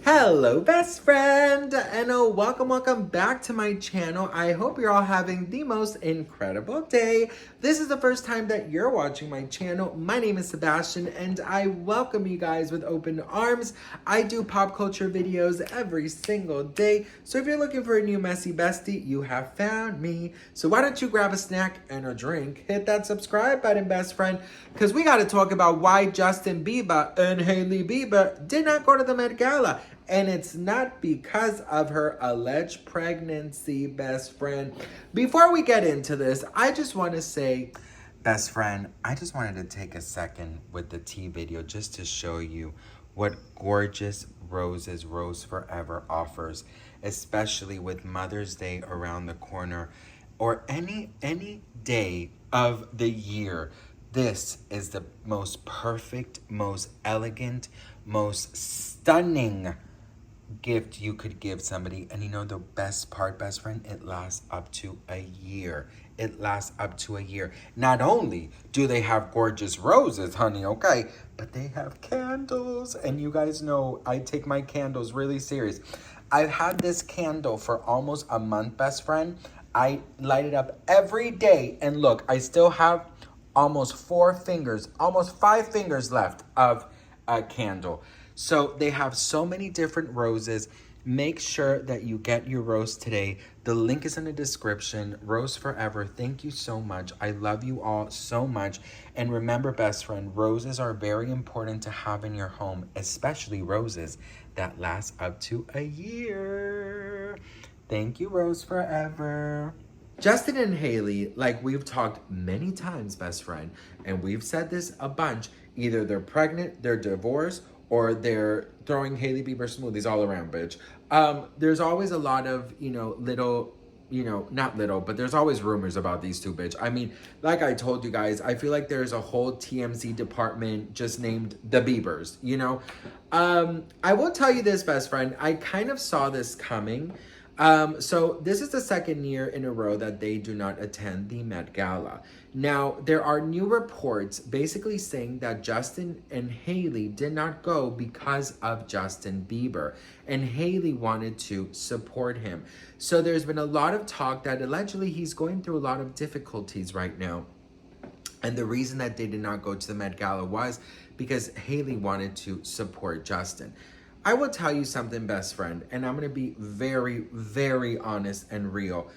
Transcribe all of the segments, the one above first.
Hello, best friend, and welcome back to my channel. I hope you're all having the most incredible day. This is the first time that you're watching my channel. My name is Sebastian, and I welcome you guys with open arms. I do pop culture videos every single day, so if you're looking for a new messy bestie, you have found me. So why don't you grab a snack and a drink, hit that subscribe button, best friend, because we got to talk about why Justin Bieber and Hailey Bieber did not go to the Met Gala. And it's not because of her alleged pregnancy, best friend. Before we get into this, I just want to say, best friend, I just wanted to take a second with the tea video just to show you what gorgeous roses Rose Forever offers, especially with Mother's Day around the corner or any day of the year. This is the most perfect, most elegant, most stunning gift you could give somebody. And you know the best part, best friend, it lasts up to a year. It lasts up to a year. Not only do they have gorgeous roses, honey, okay, but they have candles. And you guys know I take my candles really serious. I've had this candle for almost a month, best friend. I light it up every day, and look, I still have almost 5 fingers left of a candle. So they have so many different roses. Make sure that you get your rose today. The link is in the description. Rose Forever, thank you so much. I love you all so much. And remember, best friend, roses are very important to have in your home, especially roses that last up to a year. Thank you, Rose Forever. Justin and Hailey, like we've talked many times, best friend, and we've said this a bunch, either they're pregnant, they're divorced, or they're throwing Hailey Bieber smoothies all around, bitch. There's always a lot of, little, not little, but there's always rumors about these two, bitch. I mean, like I told you guys, I feel like there's a whole TMZ department just named the Biebers, I will tell you this, best friend, I kind of saw this coming. So this is the second year in a row that they do not attend the Met Gala. Now, there are new reports basically saying that Justin and Hailey did not go because of Justin Bieber, and Hailey wanted to support him. So there's been a lot of talk that allegedly he's going through a lot of difficulties right now. And the reason that they did not go to the Met Gala was because Hailey wanted to support Justin. I will tell you something, best friend, and I'm going to be very, very honest and real.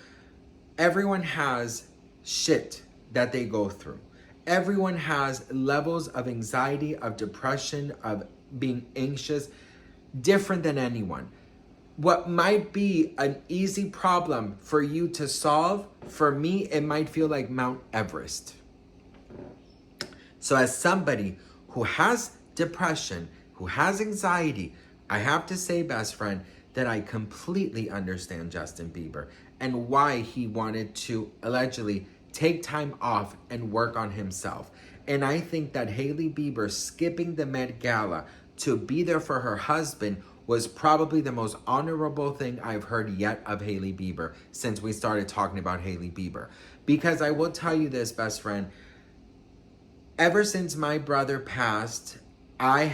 Everyone has shit that they go through. Everyone has levels of anxiety, of depression, of being anxious, different than anyone. What might be an easy problem for you to solve, for me, it might feel like Mount Everest. So as somebody who has depression, who has anxiety, I have to say, best friend, that I completely understand Justin Bieber and why he wanted to allegedly take time off and work on himself. And I think that Hailey Bieber skipping the Met Gala to be there for her husband was probably the most honorable thing I've heard yet of Hailey Bieber since we started talking about Hailey Bieber. Because I will tell you this, best friend, ever since my brother passed, I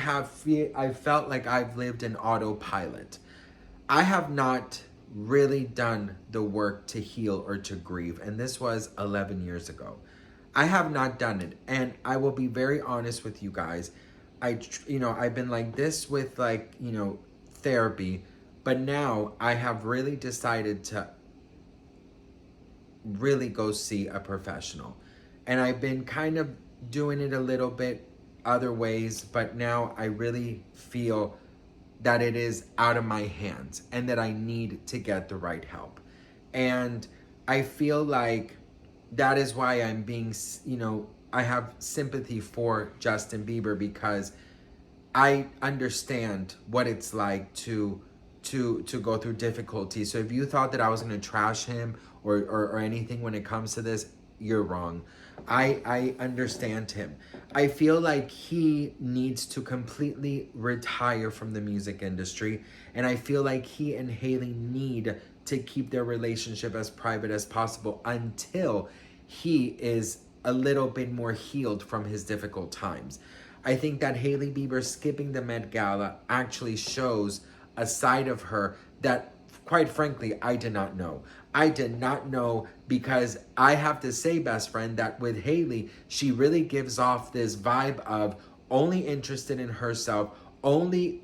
felt like I've lived in autopilot. I have not really done the work to heal or to grieve, and this was 11 years ago. I have not done it, and I will be very honest with you guys. I've been like this with therapy, but now I have really decided to really go see a professional. And I've been kind of doing it a little bit other ways, but now I really feel that it is out of my hands and that I need to get the right help. And I feel like that is why I'm being, I have sympathy for Justin Bieber, because I understand what it's like to go through difficulty. So if you thought that I was going to trash him or anything when it comes to this, you're wrong. I understand him. I feel like he needs to completely retire from the music industry, and I feel like he and Hailey need to keep their relationship as private as possible until he is a little bit more healed from his difficult times. I think that Hailey Bieber skipping the Met Gala actually shows a side of her that, quite frankly, I did not know. I did not know, because I have to say, best friend, that with Hailey, she really gives off this vibe of only interested in herself, only,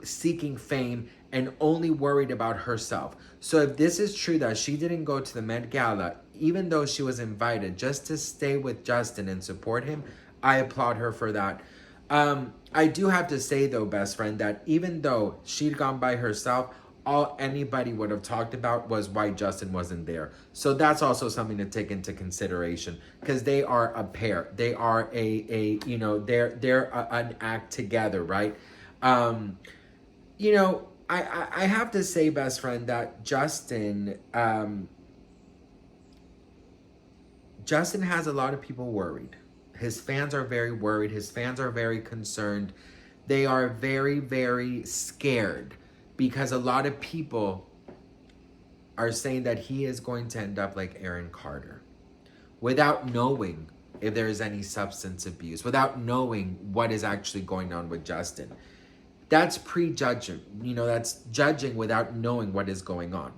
seeking fame, and only worried about herself. So if this is true that she didn't go to the Met Gala, even though she was invited, just to stay with Justin and support him, I applaud her for that. I do have to say though, best friend, that even though she'd gone by herself, all anybody would have talked about was why Justin wasn't there. So that's also something to take into consideration, because they are a pair. They are they're an act together, right? I have to say, best friend, that Justin has a lot of people worried. His fans are very worried. His fans are very concerned. They are very, very scared, because a lot of people are saying that he is going to end up like Aaron Carter, without knowing if there is any substance abuse, without knowing what is actually going on with Justin. That's prejudging, that's judging without knowing what is going on.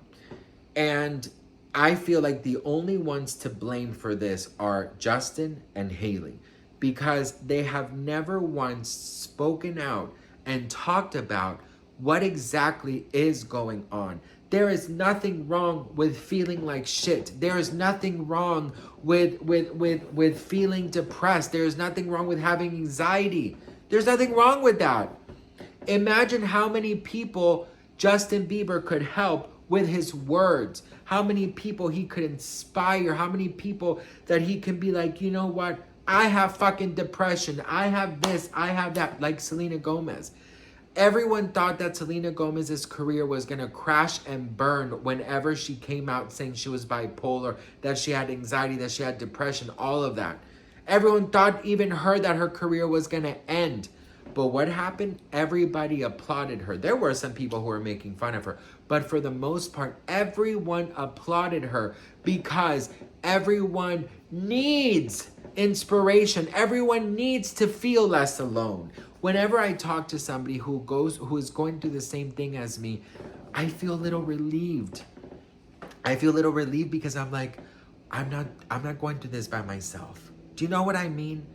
And I feel like the only ones to blame for this are Justin and Hailey, because they have never once spoken out and talked about what exactly is going on. There is nothing wrong with feeling like shit. There is nothing wrong with feeling depressed. There is nothing wrong with having anxiety. There's nothing wrong with that. Imagine how many people Justin Bieber could help with his words. How many people he could inspire. How many people that he can be like, you know what? I have fucking depression. I have this. I have that. Like Selena Gomez. Everyone thought that Selena Gomez's career was going to crash and burn whenever she came out saying she was bipolar, that she had anxiety, that she had depression, all of that. Everyone thought, even her, that her career was going to end. But what happened? Everybody applauded her. There were some people who were making fun of her. But for the most part, everyone applauded her, because everyone needs inspiration. Everyone needs to feel less alone. Whenever I talk to somebody who is going through the same thing as me, I feel a little relieved. I feel a little relieved, because I'm like, I'm not going through this by myself. Do you know what I mean?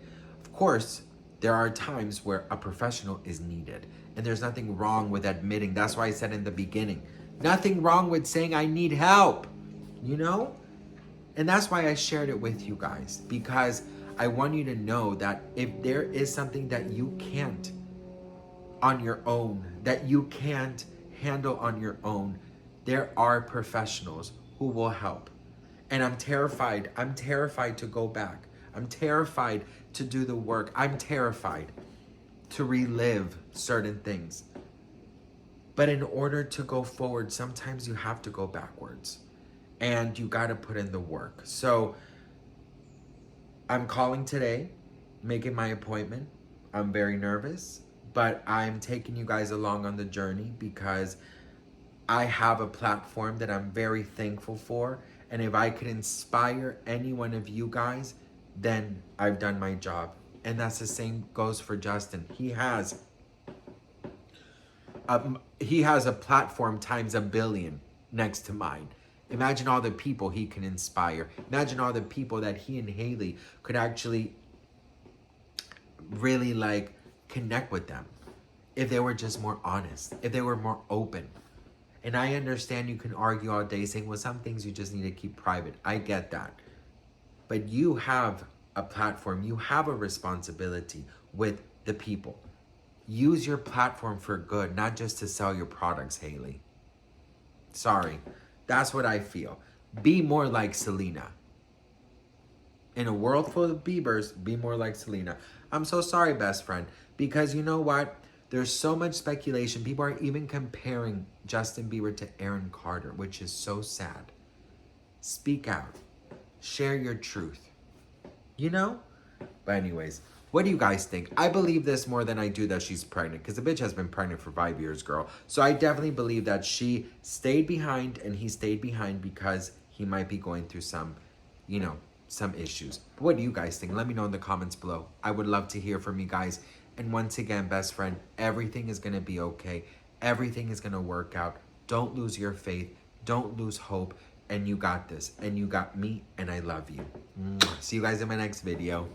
Of course, there are times where a professional is needed, and there's nothing wrong with admitting. That's why I said in the beginning, nothing wrong with saying I need help, And that's why I shared it with you guys, because I want you to know that if there is something that you can't on your own, that you can't handle on your own, there are professionals who will help. And I'm terrified. I'm terrified to go back. I'm terrified to do the work. I'm terrified to relive certain things. But in order to go forward, sometimes you have to go backwards. And you got to put in the work. So I'm calling today, making my appointment. I'm very nervous, but I'm taking you guys along on the journey, because I have a platform that I'm very thankful for. And if I could inspire any one of you guys, then I've done my job. And that's the same goes for Justin. He has a platform times a billion next to mine. Imagine all the people he can inspire. Imagine all the people that he and Hailey could actually really connect with them, if they were just more honest, if they were more open. And I understand you can argue all day saying, well, some things you just need to keep private. I get that. But you have a platform. You have a responsibility with the people. Use your platform for good, not just to sell your products, Hailey. Sorry. That's what I feel. Be more like Selena. In a world full of Biebers, be more like Selena. I'm so sorry, best friend, because you know what? There's so much speculation. People are even comparing Justin Bieber to Aaron Carter, which is so sad. Speak out. Share your truth. But anyways, what do you guys think? I believe this more than I do that she's pregnant, because the bitch has been pregnant for 5 years, girl. So I definitely believe that she stayed behind, and he stayed behind because he might be going through some, some issues. But what do you guys think? Let me know in the comments below. I would love to hear from you guys. And once again, best friend, everything is going to be okay. Everything is going to work out. Don't lose your faith. Don't lose hope. And you got this. And you got me. And I love you. Mwah. See you guys in my next video.